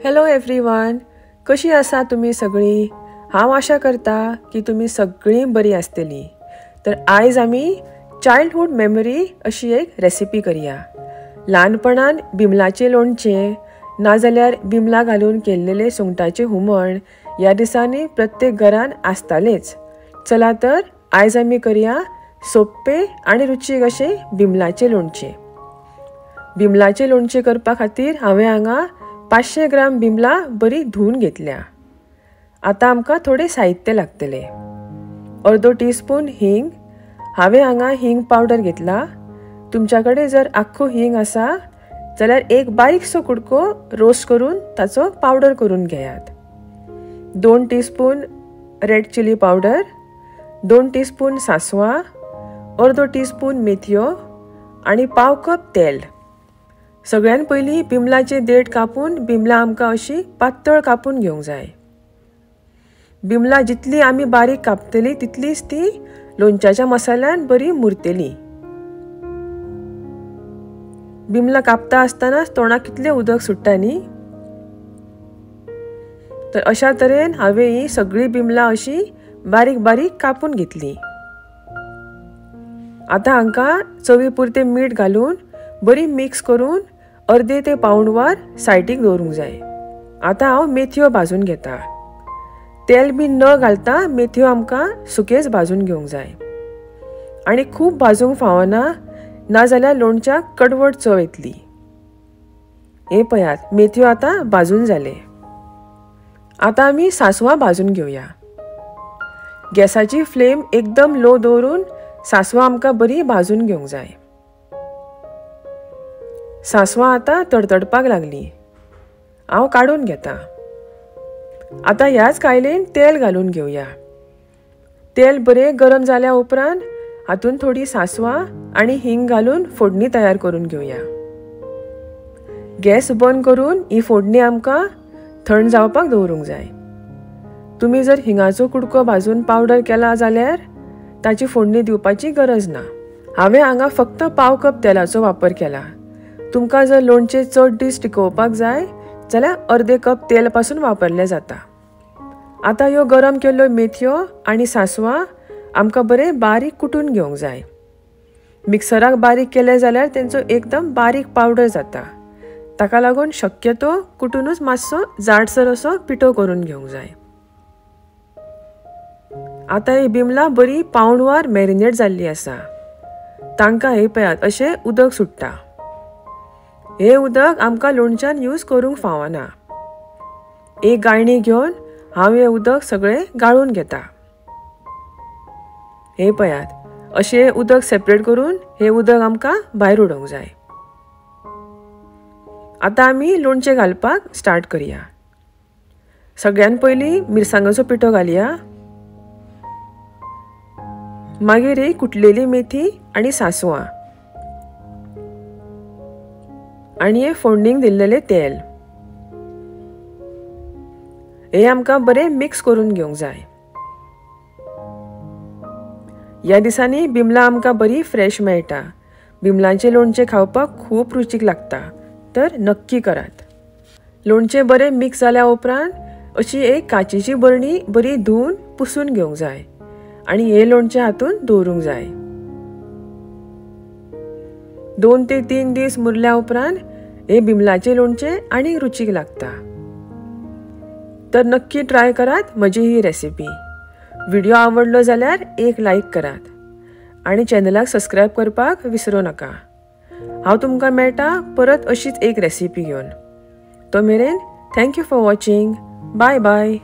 Hello everyone, कशी आसा तुम्ही सगळी? हांव आशा करता की तुम्ही सगळीं बरी आसतली. तर आयज आमी चायल्डहूड मेमरी अशी एक रेसिपी करया. ल्हानपणान बिमलाचे लोणचें नाजाल्यार बिमला घालून केल्लेले सुंगटाचे हुमण ह्या दिसांनी प्रत्येक घरान आसतालेच. चला तर आयज आमी करया सोप्पे आनी रुचीक अशें बिमलाचे लोणचें. बिमलाचे लोणचें करपा खातीर हांवें हांगा 500 ग्राम बिमला बरी धुवन घेतल्या. आतां आमकां थोडे साहित्य लागतले. अर्दो टीस्पून हींग. हांवें हांगा हींग पावडर घेतला. तुमच्या कडेन जर आख्खो हींग आसा जाल्यार एक बारीकसो कुडको रोस्ट करून ताचो पावडर करून घेयात. 2 teaspoon red chilli powder, 2 teaspoon सांसवां, अर्दो टीस्पून मेथयो आनी पाव कप तेल. सगळ्यान पयलीं बिमलाचे देठ कापून बिमला आमकां अशी पातळ कापून घेवंक जाय. बिमला जितली आमी बारीक कापतली तितलीच ती लोणच्याच्या मसाल्यान बरी मुरतली. बिमला कापता आसतनाच तोंडाक कितलें उदक सुट्टा न्ही. तर अशा तरेन हांवें ही सगळी बिमला अशी बारीक बारीक कापून घेतली. आतां हांकां चवी पुरतें मीठ घालून बरी मिक्स करून अर्दे ते पावण वर सायडीक दवरूंक जाय. आतां हांव मेथयो भाजून घेता. तेल बी न घालता मेथयो आमकां सुकेच भाजून घेवंक जाय आनी खूब भाजूंक फावना, नाजाल्यार लोणच्याक कडवट चव येतली. हे पळयात, मेथयो आतां भाजून जाले. आतां आमी सांसवां भाजून घेवया. गॅसाची फ्लेम एकदम लो दवरून सांसवां आमकां बरी भाजून घेवंक जाय. सांसवां आतां तडतडपाक लागली. हांव काडून घेता. आतां ह्याच कायलेन तेल घालून घेवया. तेल बरें गरम जाल्या उपरांत हातून थोडी सांसवां आनी हींग घालून फोडणी तयार करून घेवया. गॅस बंद करून ही फोडणी आमकां थंड जावपाक दवरूंक जाय. तुमी जर हिंगाचो कुडको भाजून पावडर केला जाल्यार ताची फोडणी दिवपाची गरज ना. हांवें हांगा फक्त पाव कप तेलाचो वापर केला. तुमकां जर लोणचें चड दीस टिकोवपाक जाय जाल्यार अर्दे कप तेल पासून वापरलें जाता. आतां ह्यो गरम केल्ल्यो मेथयो आनी सांसवां आमकां बरें बारीक कुटून घेवंक जाय. मिक्सराक बारीक केले जाल्यार तेंचो एकदम बारीक पावडर जाता. ताका लागून शक्यतो कुटूनच मातसो जाडसर असो पिठो करून घेवंक जाय. आतां ही बिमला बरी पावण वर मॅरिनेट जाल्ली आसा. तांकां हे पळयात अशें उदक सुट्टा. हे उदक आमकां लोणच्यान यूज करूंक फावना. एक गाळणी घेवन हांव हे उदक सगळें गाळून घेता. हे पळयात, अशें उदक सेपरेट करून हे उदक आमकां भायर उडोवंक जाय. आतां आमी लोणचें घालपाक स्टार्ट करया. सगळ्यान पयलीं मिरसांगाचो पिठो घालया. मागीर ही कुटलेली मेथी आनी सांसवां आनी हे फोडणीक दिल्लेले तेल. हे आमकां बरें मिक्स करून घेवंक जाय. ह्या दिसांनी बिमला आमकां बरी फ्रेश मेळटा. बिमलांचें लोणचें खावपाक खूब रुचीक लागता, तर नक्की करात. लोणचें बरें मिक्स जाल्या उपरांत अशी एक काचेची बरणी बरी धुवन पुसून घेवंक जाय आनी हे लोणचें हातून दवरूंक जाय. 2 ते 3 दीस मुरल्या उपरांत हे बिमलाचे लोणचें आनी रुचीक लागता. तर नक्की ट्राय करात म्हजी ही रेसिपी. व्हिडिओ आवडलो जाल्यार एक लायक करात आनी चॅनलाक सबस्क्रायब करपाक विसरूं नाका. हांव तुमकां मेळटा परत अशीच एक रेसिपी घेवन. तो मेरेन thank you for watching. Bye bye.